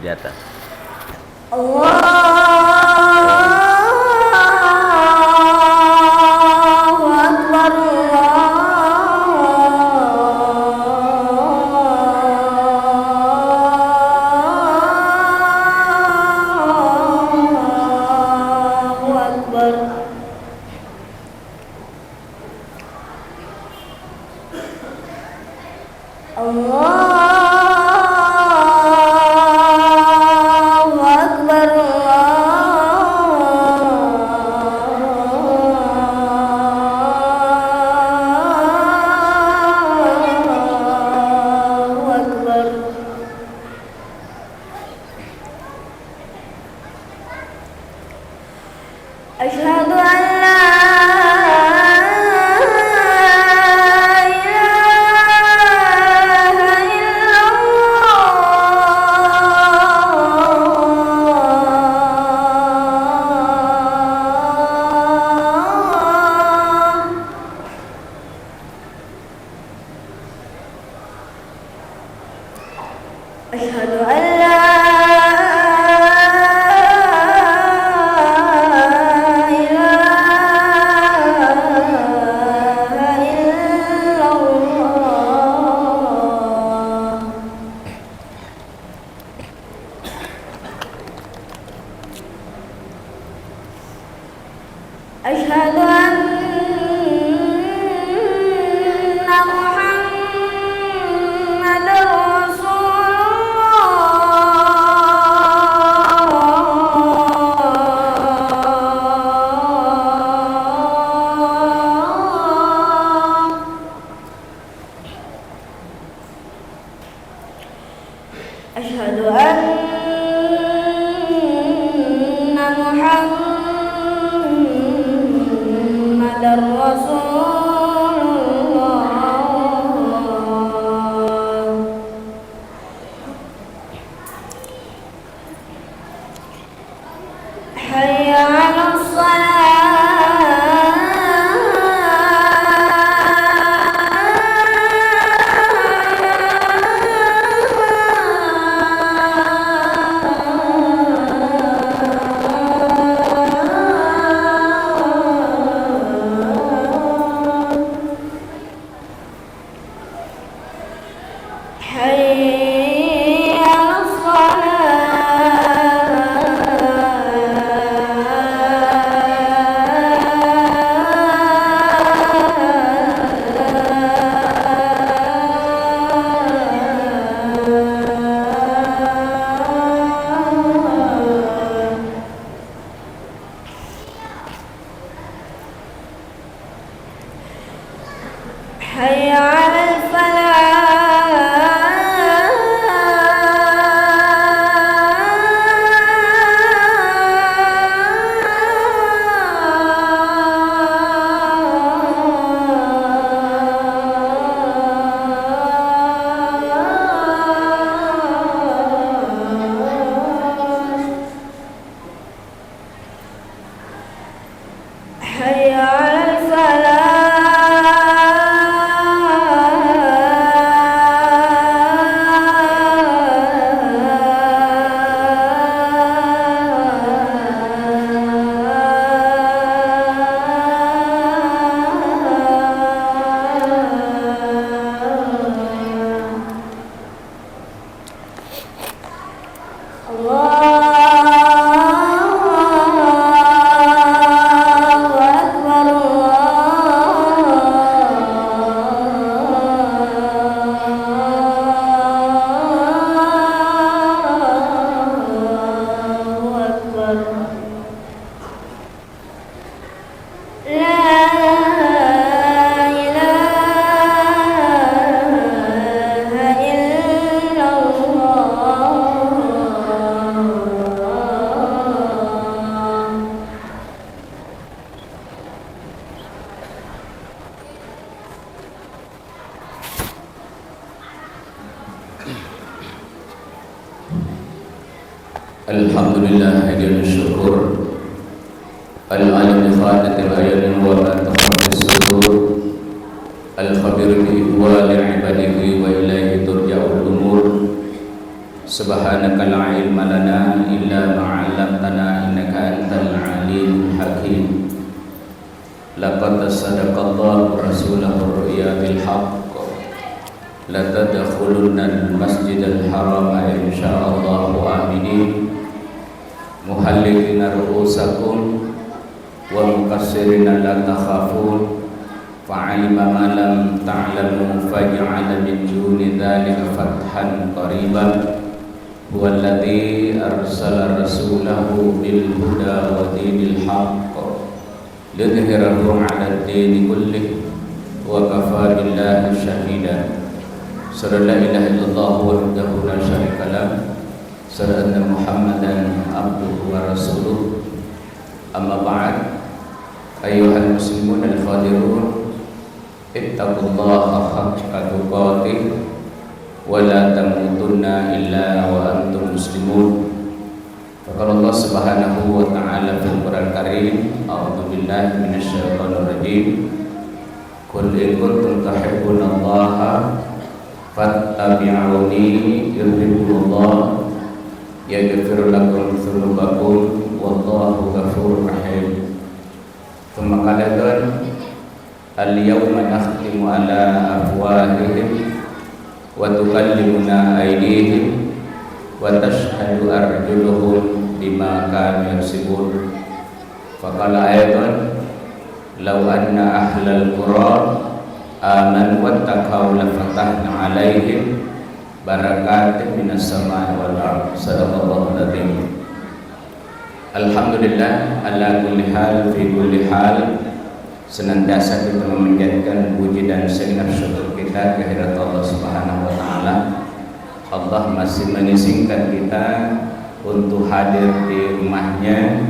di atas. Allahu Akbar. Allahu Akbar. Allahu Akbar. Allahu Akbar. Asyhadu an la Asyhadu an la ilaha illallah. Asyhadu anna Muhammadar Asyhadu anna Muhammadar Rasulullah. Hayya 'alas Hayya 'alas Hayya 'alal Hayya 'alal Alhamdulillah hadirin syukur Al-alim khadatil ayyanin wa atafadis sudur Al-khabir bi ihwali ibadihi wa ilaihi turja'ul umur Subhanaka la ilma lana illa ma 'allamtana innaka antal alimul hakim. Laqad sadaqallahu rasulahu ru'ya bil haqq la tadkhulunna al masjidal haram insyaallah aminin muhalliqina ru'usakum wa muqassirina la takhafun fa'alima ma lam ta'lamu faj'ala min duni dzalika fathan qariban huwallazi arsala rasulahu bil huda wa dinil haqq lidhhirahu 'ala ad-dini kullih wa kafa billahi shahida. Asyhadu an la ilaha illallah wahdahu la syarika lah, asyhadu anna Muhammadan abduhu wa rasuluh. Amma ba'd, ayyuhal muslimun al-hadirun, ittaqullaha haqqa tuqatih wa la tamutunna illa wa antum muslimun. Qala Allah Subhanahu wa ta'ala fil Qur'an Karim, a'udzu billahi minasyaitonir rajim. Qul in kuntum tuhibbunallaha fattabi'uni yuhibbukumullah yaghfir lakum dzunubakum wallahu ghafurur rahim. Tsumma qala al-yawma nakhtimu ala afwahihim wa tukallimuna aydihim wa tashhadu arjuluhum bima kanu yaksibun. Faqala aydan law anna ahlal qura amanu wattaqaw la fatahna alaihim barakatin minas samai wal ardh. Sadaqallahu adzim. Alhamdulillah ala kulli hal fi kulli hal, senantiasa kita memanjatkan puji dan segala syukur kita kehadirat Allah Subhanahu wa taala. Allah masih mengizinkan kita untuk hadir di rumahnya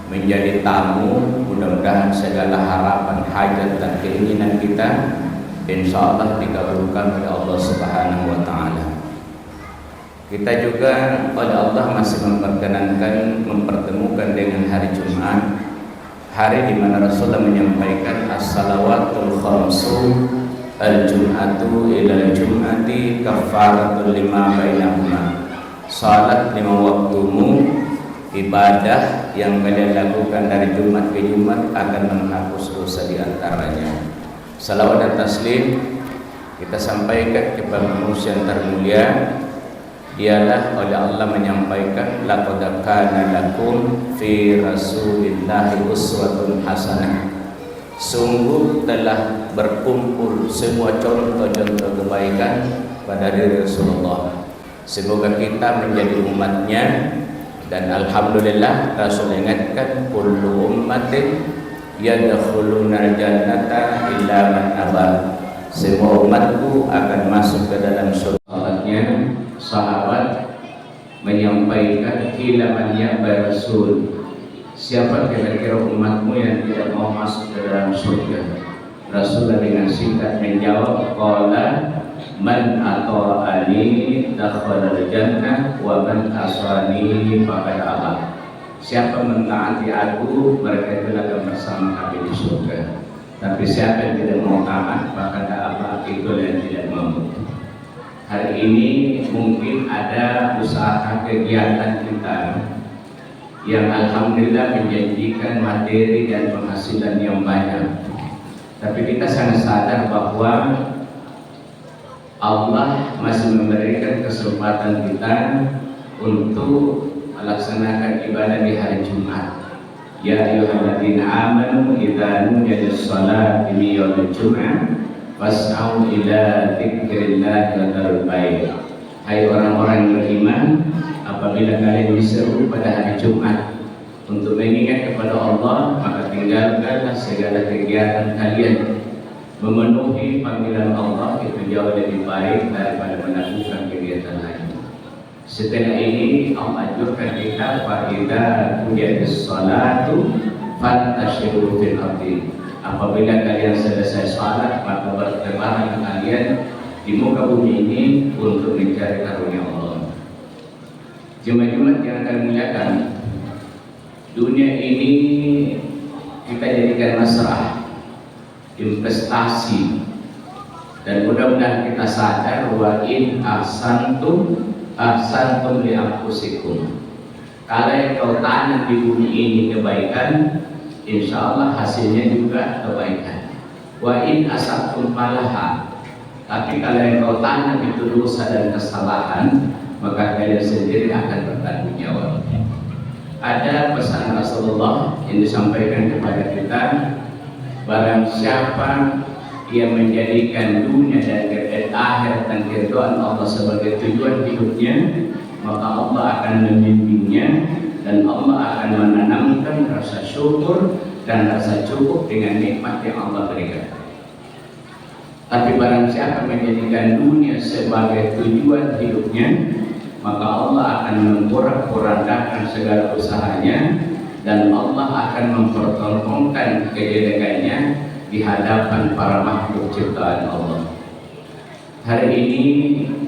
menjadi tamu. Mudah-mudahan segala harapan, hajat dan keinginan kita insyaallah dikabulkan oleh Allah Subhanahu wa taala. Kita juga oleh Allah masih mempertemukan dengan hari Jumat, hari di mana Rasulullah menyampaikan as-salawatul khamsu al-jum'atu ila al-jum'ati kafaratul lima bainahuma. Salat 5 waktumu, ibadah yang kalian lakukan dari Jumat ke Jumat akan menghapus dosa di antaranya. Salawat dan taslim kita sampaikan kepada manusia yang termulia. Dialah oleh Allah menyampaikan laqad kana lakum fi rasulillahi uswatun hasanah. Sungguh telah berkumpul semua contoh-contoh kebaikan pada diri Rasulullah. Semoga kita menjadi umatnya. Dan alhamdulillah Rasul ingatkan kullu ummatin yadkhuluna jannata illa man aba. Semua umatku akan masuk ke dalam surga. Sahabat menyampaikan ilaman ya Rasul, siapa kira-kira umatmu yang tidak mau masuk ke dalam surga? Rasulullah dengan singkat menjawab, qala man ata'ani dakhala al-jannah wa man asani faqad aba. Siapa mentaati aku, mereka itu akan bersama kami di surga. Tapi siapa yang tidak mau taat, maka aba itu yang tidak mau. Hari ini mungkin ada usaha kegiatan kita yang alhamdulillah menjanjikan materi dan penghasilan yang banyak. Tapi kita sangat sadar bahwa Allah masih memberikan kesempatan kita untuk melaksanakan ibadah di hari Jumat. Ya ayyuhalladzina amanu idza nudiya lis-shalati min yaumil jum'ah fas'au ila dzikrillah wa dzarul bai'. Hai orang-orang yang beriman, apabila kalian diseru pada hari Jumat untuk mengingat kepada Allah, maka tinggalkanlah segala kegiatan kalian. Memenuhi panggilan Allah itu jauh lebih baik daripada melakukan kegiatan lain. Setelah ini Allah anjurkan kita fa'idza qudiyatish shalatu fantashiru fil ardi. Apabila kalian selesai salat, maka bertebaran kalian di muka bumi ini untuk mencari karunia Allah. Jemaat-jemaat yang akan muliakan, dunia ini kita jadikan masrah, investasi, dan mudah-mudahan kita sadar wa in ahsantum ahsantum li anfusikum. Kalau kau tanam di bumi ini kebaikan, insya Allah hasilnya juga kebaikan. Wa in asabtum falaha. Tapi kalau kau tanam itu dosa dan kesalahan, maka kalian sendiri akan bertanggung jawab. Ada pesan Rasulullah yang disampaikan kepada kita, barang siapa yang menjadikan dunia dan akhirat dan keridhaan Allah sebagai tujuan hidupnya, maka Allah akan membimbingnya dan Allah akan menanamkan rasa syukur dan rasa cukup dengan nikmat yang Allah berikan. Tapi barang siapa menjadikan dunia sebagai tujuan hidupnya, maka Allah akan memporak-porandakan segala usahanya dan Allah akan mempertontonkan kejelekannya di hadapan para makhluk ciptaan Allah. Hari ini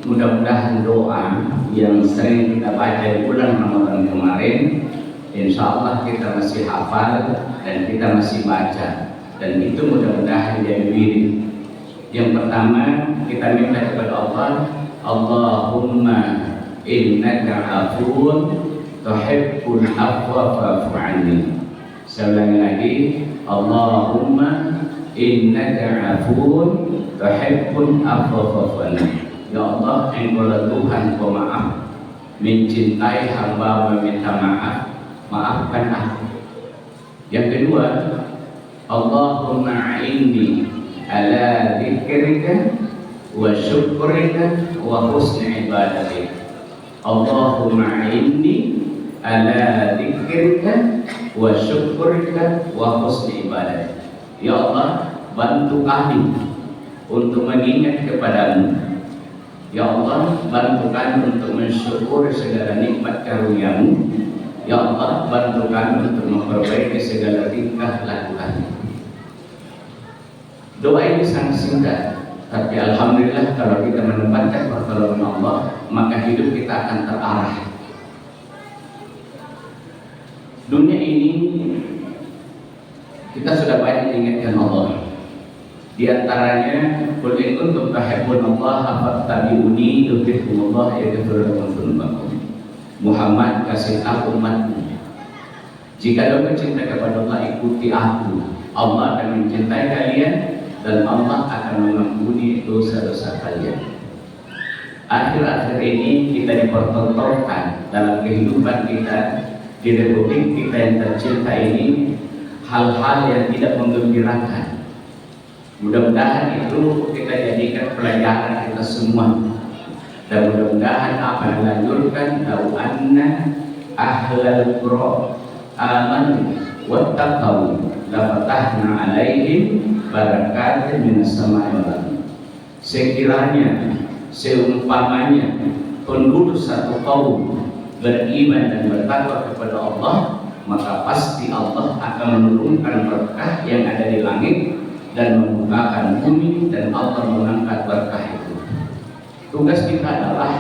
mudah-mudahan doa yang sering kita baca di bulan Ramadan kemarin, insya Allah kita masih hafal dan kita masih baca, dan itu mudah-mudahan jadi wirid. Yang pertama kita minta kepada Allah, Allahumma innaka afuwun tuhibbul afwa fa'fu anni. Saya ulangi lagi, Allahumma innaka afuwun tuhibbul afwa fa'fu anni. Ya Allah, Engkaulah Tuhan pemaaf, mencintai hamba meminta maaf, maafkan aku. Yang kedua, Allahumma inni ala dzikrika wa syukrika wa husni ibadatik. Allahumma inni ala dzikrika wa syukrika wa husni ibadatik. Ya Allah, bantu kami untuk mengingat kepadamu. Ya Allah, bantu kami untuk mensyukuri segala nikmat karunia-Mu. Ya Allah, bantu kami untuk memperbaiki segala tingkah laku kami. Doa ini sangat singkat, tapi alhamdulillah kalau kita menempatkan pertolongan Allah, maka hidup kita akan terarah. Dunia ini kita sudah banyak diingatkan Allah. Di antaranya, qul in kuntum tuhibbunallaha fattabi'uni yuhibbukumullah yaghfir lakum dzunubakum. Muhammad, kasih tahu umatmu, jika kau cinta kepada Allah, ikuti aku. Allah akan mencintai kalian dan Allah akan mengampuni dosa-dosa kalian. Akhir-akhir ini kita dipertontonkan dalam kehidupan kita di republik kita yang tercinta ini hal-hal yang tidak menggembirakan. Mudah-mudahan itu kita jadikan pelajaran kita semua, dan mudah-mudahan apa yang dilanjutkan, lau anna ahlal qura amanu wattaqau lafatahna alaihim barakatin minas samai wal ardi. Sekiranya, seumpamanya penduduk satu kaum beriman dan bertakwa kepada Allah, maka pasti Allah akan menurunkan berkah yang ada di langit dan membukakan bumi, dan Allah mengangkat berkah itu. Tugas kita adalah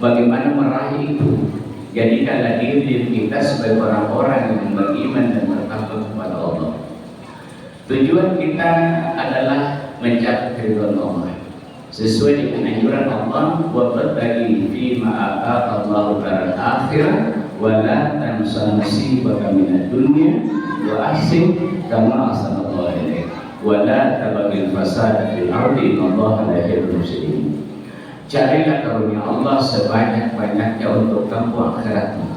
bagaimana meraih itu. Jadikanlah diri kita sebagai orang-orang yang beriman dan bertakwa kepada Allah. Tujuan kita adalah mencapai keridhaan Allah sesuai dengan anjuran Allah, wabtaghi fima ataka Allahu daral akhirah wa la tansa nasibaka minad dunya wa ahsin kama ahsanallahu ilaik wa la tabghil fasada fil ardi innallaha la yuhibbul mufsidin. Carilah karunia Allah sebanyak-banyaknya untuk kamu akhiratmu.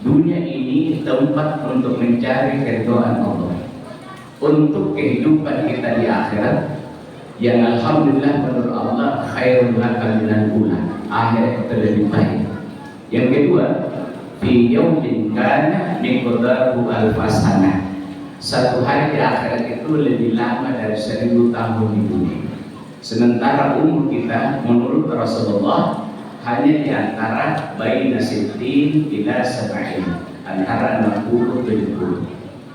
Dunia ini tempat untuk mencari keridhaan Allah, untuk kehidupan kita di akhirat yang alhamdulillah menurut Allah khairul laka minal ula, akhirat itu lebih baik. Yang kedua, fi yaumin kana miqdaruhu alfasana. Satu hari di akhirat itu lebih lama dari 1000 tahun di dunia. Sementara umur kita menurut Rasulullah hanya di antara baina sittin ila sab'in, antara 60-70.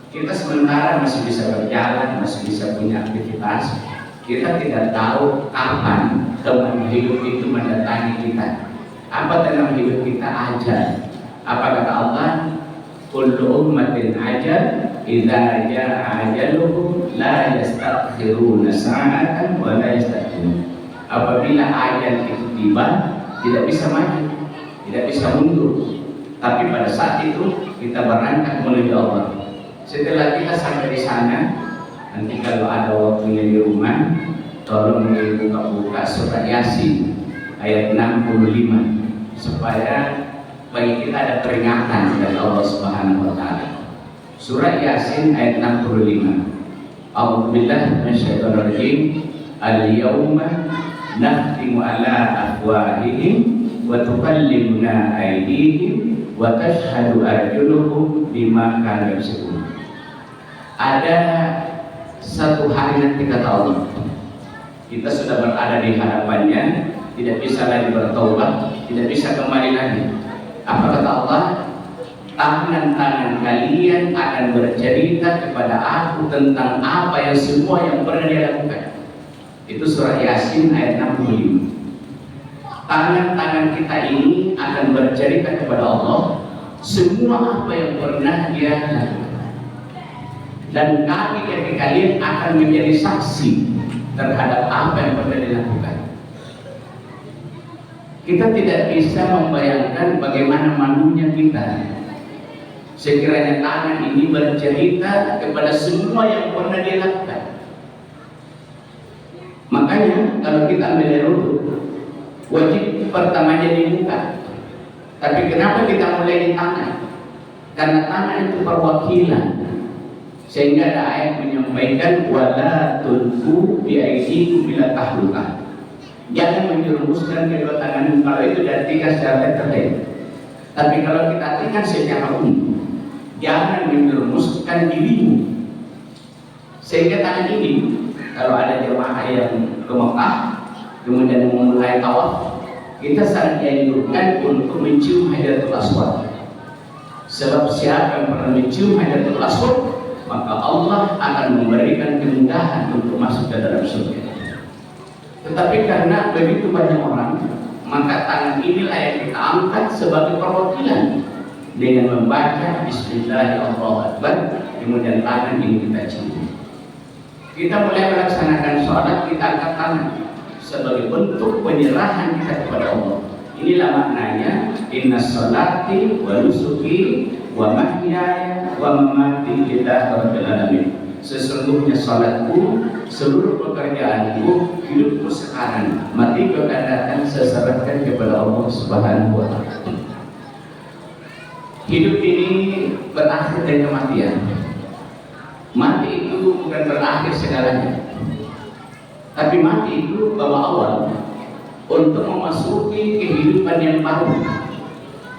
Kita sementara masih bisa berjalan, masih bisa punya aktivitas. Kita tidak tahu kapan teman hidup itu mendatangi kita. Apa teman hidup kita? Ajal. Apa kata Allah? Kullu ummatin ajal, idza jaa ajaluhum la yastakhiruna sa'atan wa la yastaqdimun. Apabila ajal itu tiba, tidak bisa maju. tidak bisa mundur. Tapi pada saat itu kita berangkat menuju Allah. Setelah kita sampai di sana, nanti kalau ada waktunya di rumah, tolong dibuka-buka surat Yasin ayat 65 supaya bagi kita ada peringatan dari Allah Subhanahu wa taala. Surat Yasin ayat 65. A'udzubillahi minasyaitonir rajim. Al-yauma nakhtimu ala afwahihim wa tukallimuna aydihim wa tashhadu arjuluhum bima kanu yaksubun. Ada satu hari nanti kata Allah, kita sudah berada di hadapannya, tidak bisa lagi bertaubat, tidak bisa kembali lagi. Apa kata Allah? Tangan-tangan kalian akan bercerita kepada aku tentang apa yang semua yang pernah dia lakukan. Itu surah Yasin ayat 65. Tangan-tangan kita ini akan bercerita kepada Allah semua apa yang pernah dia lakukan. Dan kami dari kalian akan menjadi saksi terhadap apa yang pernah dilakukan. Kita tidak bisa membayangkan bagaimana malunya kita sekiranya tangan ini bercerita kepada semua yang pernah dia lakukan. Makanya kalau kita ambil wudhu, wajib pertamanya di muka. Tapi kenapa kita mulai di tangan? Karena tangan itu perwakilan. Sehingga ada ayat menyampaikan wala tulqu bi aydikum ila tahlukah. Jangan menjerumuskan kedua tangan kalau itu diartikan secara tertentu. Tapi kalau kita artikan secara umum, jangan menjerumuskan dirimu. Sehingga tangan ini, kalau ada jemaah yang ke Mekah kemudian memulai tawaf, kita sangat dianjurkan untuk mencium Hajarul Aswad. Sebab siapa yang pernah mencium Hajarul Aswad, maka Allah akan memberikan kemudahan untuk masuk ke dalam surga. Tetapi karena begitu banyak orang, maka tangan inilah yang kita angkat sebagai perwakilan dengan membaca Bismillahirrahmanirrahim, kemudian tangan ini kita cium. Kita mulai melaksanakan sholat, kita angkat tangan sebagai bentuk penyerahan kita kepada Allah. Inilah maknanya inna sholati wa nusuki wa mahyaya wa mamati lillahi rabbil alamin. Sesungguhnya salatku, seluruh pekerjaanku, hidupku sekarang, matiku akan datang seserahkan kepada Allah Subhanahu wa taala. Hidup ini berakhir dengan kematian. Mati itu bukan berakhir segalanya, tapi mati itu bawa awal untuk memasuki kehidupan yang baru,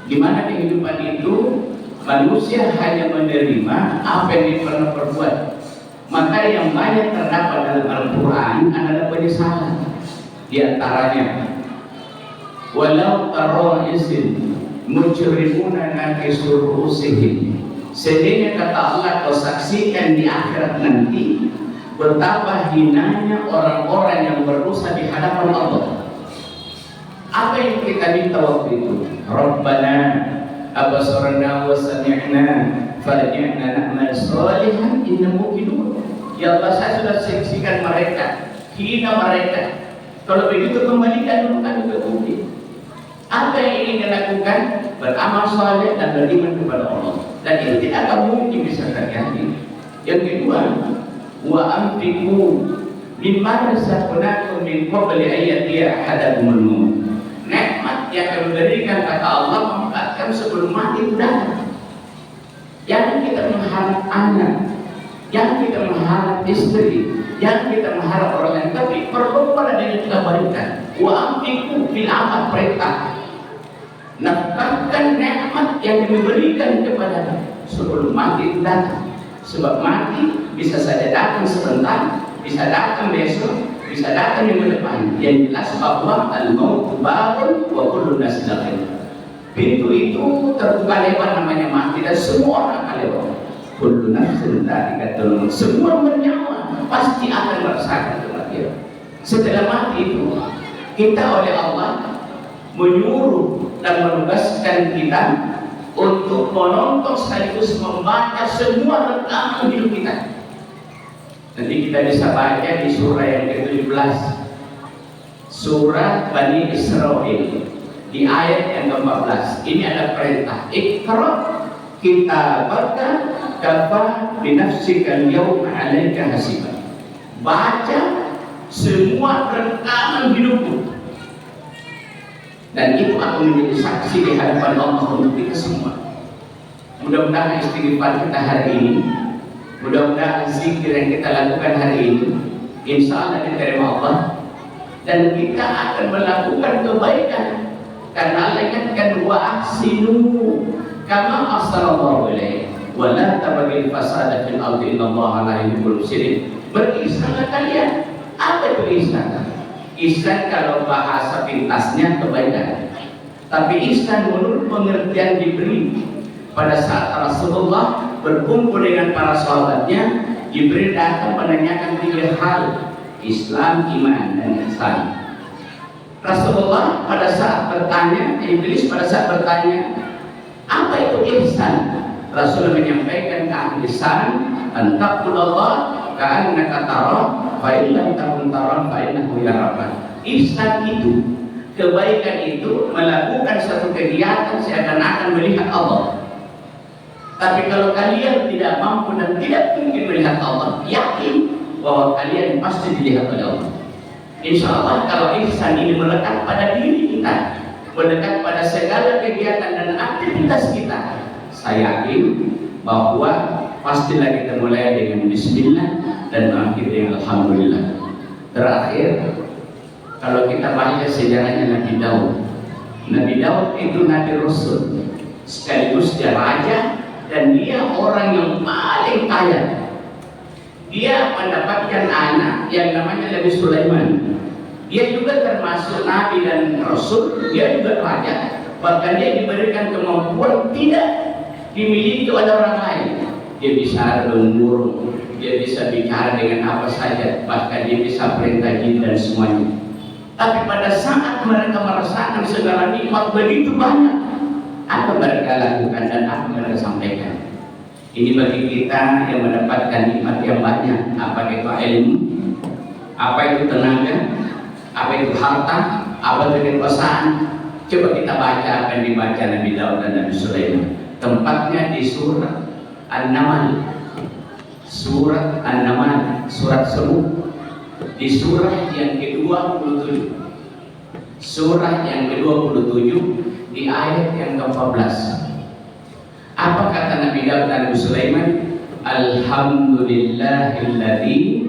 di mana kehidupan itu manusia hanya menerima apa yang dia pernah perbuat. Maka yang banyak terdapat dalam Al-Quran adalah penyesalan. Di antaranya, walau tara izin mujrimuna nakisur ru'usihim. Sebenarnya kata Allah, kau saksikan di akhirat nanti betapa hinanya orang-orang yang berdosa di hadapan Allah. Apa yang kita minta waktu itu? Rabbana abasarna wa sami'na farji'na na'mal shalihan inna muqinun. Ya Allah, saya sudah saksikan mereka, hina mereka. Kalau begitu kembalikan dulu kami ke bumi. Apa yang ingin dilakukan? Beramal saleh dan beriman kepada Allah. Dan itu tidak akan mungkin bisa terjadi. Yang kedua, wa anfiqu mimma razaqnakum min qabli ayyatiya ahadakumul maut. Nikmat yang kami berikan kata Allah mengatakan sebelum mati itu datang. Jangan kita mengharap anak, jangan kita mengharap istri, jangan kita mengharap orang lain, tapi berdoalah dengan kita berikan. Wa anfiqu fil amal perintah. Nafkahkan nikmat yang diberikan kepada sebelum mati itu datang. Sebab mati bisa saja datang sebentar, bisa datang besok, bisa datang minggu depan. Yang jelas bahwa al-maut babun wa kullu nasin dakhil. Pintu itu terbuka lebar namanya mati dan semua orang akan lewat. Kullu nafsin dha'iqatul maut. Semua bernyawa pasti akan merasakan kematian. Setelah mati itu kita oleh Allah menyuruh dan menugaskan kita untuk menonton sekaligus membaca semua rekaman hidup kita. Nanti kita bisa baca di surah yang ke-17, surah Bani Israel. Di di ayat yang ke-14. Ini ada perintah. Iqra kitabaka kafa binafsika al-yawma 'alaika hasiba. Baca semua rekaman hidupmu. Dan itu akan menjadi saksi di hadapan Allah untuk kita semua. Mudah-mudahan istighfar kita hari ini, mudah-mudahan zikir yang kita lakukan hari ini, insya Allah diterima Allah. Dan kita akan melakukan kebaikan. Karena Allah ingatkan wa ahsinu kama ahsanallahu ilaik wa la tabghil fasada fil ardi innallaha la yuhibbul mufsidin. Berihsanlah kalian. Apa itu ihsan? Ihsan kalau bahasa pintasnya kebaikan. Tapi ihsan menurut pengertian Jibril, pada saat Rasulullah berkumpul dengan para sahabatnya, Jibril datang menanyakan 3 hal: Islam, iman, dan ihsan. Rasulullah pada saat bertanya, Iblis pada saat bertanya, apa itu ihsan? Rasul menyampaikan ihsan antaqulullah ka'annaka tara fa in lam takun tara fa innahu yaraka. Ihsan itu, kebaikan itu melakukan satu kegiatan seakan-akan melihat Allah. Tapi kalau kalian tidak mampu dan tidak mungkin melihat Allah, yakin bahwa kalian pasti dilihat oleh Allah. Insya Allah kalau ihsan ini melekat pada diri kita, melekat pada segala kegiatan dan aktivitas kita, saya yakin bahwa pastilah kita mulai dengan Bismillah dan mengakhiri dengan Alhamdulillah. Terakhir, kalau kita baca sejarahnya Nabi Daud. Nabi Daud itu Nabi Rasul, sekaligus dia raja dan dia orang yang paling kaya. Dia mendapatkan anak yang namanya Nabi Sulaiman. Dia juga termasuk Nabi dan Rasul, dia juga raja. Bahkan dia diberikan kemampuan tidak dimiliki oleh orang lain. Dia bisa berburung, dia bisa bicara dengan apa saja, bahkan dia bisa perintah jin dan semuanya. Tapi pada saat mereka merasakan segala nikmat begitu banyak, apa mereka lakukan dan apa mereka sampaikan? Ini bagi kita yang mendapatkan nikmat yang banyak, apa itu ilmu, apa itu tenaga, apa itu harta, apa itu kekuasaan. Coba kita baca apa yang dibaca Nabi Daud dan Nabi Sulaiman. Tempatnya di surat An-Naml. Surat An-Naml, surat Semut. Di surah yang ke-27. Surah yang ke-27 di ayat yang ke-14. Apa kata Nabi Daud dan Nabi Sulaiman? Alhamdulillahilladzi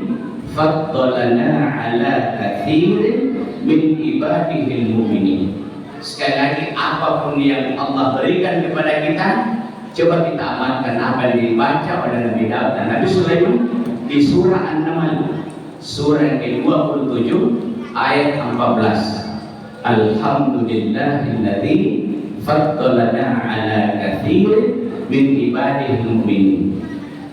faddalana ala katsirin min ibadihil mu'minin. Sekali lagi, apapun yang Allah berikan kepada kita, coba kita amalkan apa yang dibaca oleh Nabi Daud dan Nabi Sulaiman di surah An-Naml, surah yang ke-27 ayat 14. Alhamdulillahilladzi faddalana ala katsirin min ibadihil mu'minin.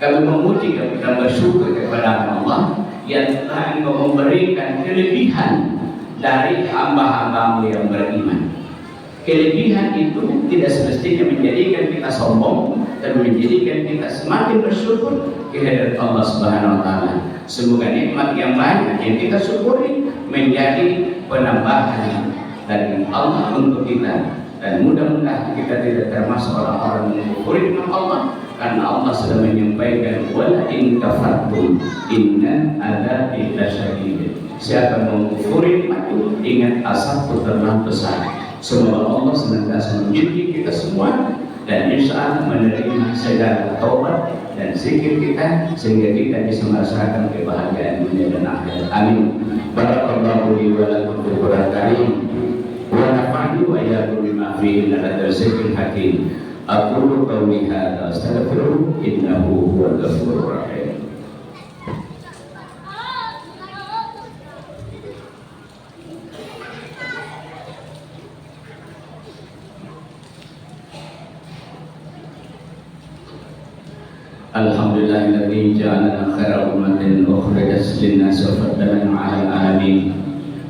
Kami memuji dan bersyukur kepada Allah yang telah Engkau memberikan kelebihan dari hamba-hambamu yang beriman. Kelebihan itu tidak semestinya menjadikan kita sombong, dan menjadikan kita semakin bersyukur kehadirat Allah Subhanahu wa taala. Semoga nikmat yang banyak yang kita syukuri menjadi penambahan dari Allah untuk kita, dan mudah-mudahan kita tidak termasuk orang-orang yang mengkufuri dengan Allah, karena Allah sudah menyampaikan wala in kafartum inna adzabi lasyadid. Siapa mengkufuri itu, ingat azabku terlalu besar. Semoga Allah senantiasa menjadi kita semua dan insya Allah menerima segala taubat dan zikir kita, sehingga kita bisa merasakan kebahagiaan dunia dan akhirat. Amin. Barakallahu li wa lakum fil Qur'anil karim wa nafa'ani wa iyyakum bima fihi min al-dzikril hakim. Aqulu qawli hadza astaghfiruh innahu huwal ghafurur rahim. Alhamdulillahilladzi ja'alana khairal ummatin ukhrijat lin-nasi wa faddalana 'alal 'alamin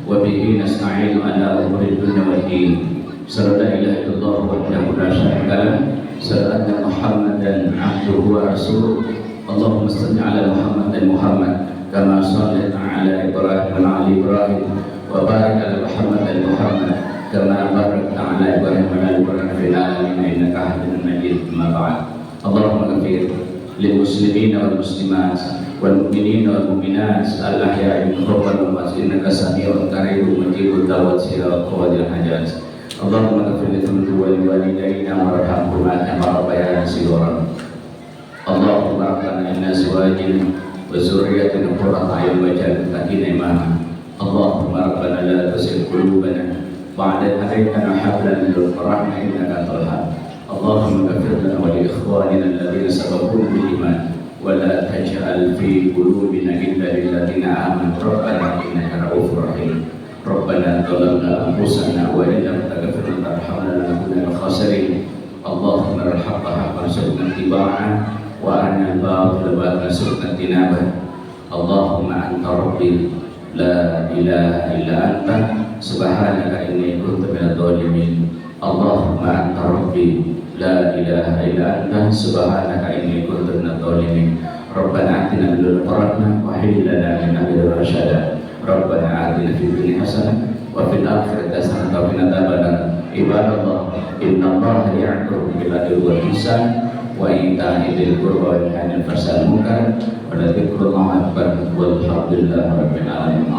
wa bihi nasta'inu 'ala umuri dunya wad din. Sallallahu alaihi wahdahu la syarika lahu, sallallahu Muhammadan 'abduhu wa rasuluh. Allahumma shalli 'ala Muhammad kama shallaita 'ala Ibrahim wa 'ala ali Ibrahim wa barik 'ala Muhammad كما باركت على إبراهيم وعلى آل إبراهيم في العالمين إنك حميد مجيد. أما بعد اللهم اغفر للمسلمين والمسلمات والمؤمنين والمؤمنات الأحياء منهم والأموات إنك سميع قريب مجيب الدعوات يا قاضي الحاجات. اللهم اغفر لذنوب ولوالدينا وارحمهما كما ربيانا صغارا. اللهم ربنا إنا أزواجنا وذريتنا قرة أعين واجعلنا للمتقين إماما. اللهم ربنا لا تزغ قلوبنا بعد إذ هديتنا وهب لنا من لدنك رحمة إنك أنت الوهاب. اللهم اغفر لنا ولإخواننا الذين سبقونا بالإيمان ولا تجعل في قلوبنا غلا للذين آمنوا ربنا إنك رؤوف رحيم. ربنا ظلمنا أنفسنا وإن لم تغفر لنا وترحمنا لنكون من الخاسرين. اللهم الحق حقا وارزقنا اتباعه وأرنا الباطل باطلا وارزقنا اجتنابه. اللهم أنت ربي لا إله إلا أنت سبحانك إني كنت من الظالمين. اللهم أنت ربي لا إله إلا أنت سبحانك إني كنت من الظالمين. ربنا آتنا من لدنك رحمة وهب لنا من أمرنا رشدا. ربنا آتنا في الدنيا حسنة وفي الآخرة حسنة وقنا عذاب النار. عباد الله إن الله يأمر بالعدل والإحسان وإيتاء ذي القربى وينهى عن الفحشاء والمنكر ولذكر الله أكبر والحمد لله رب العالمين.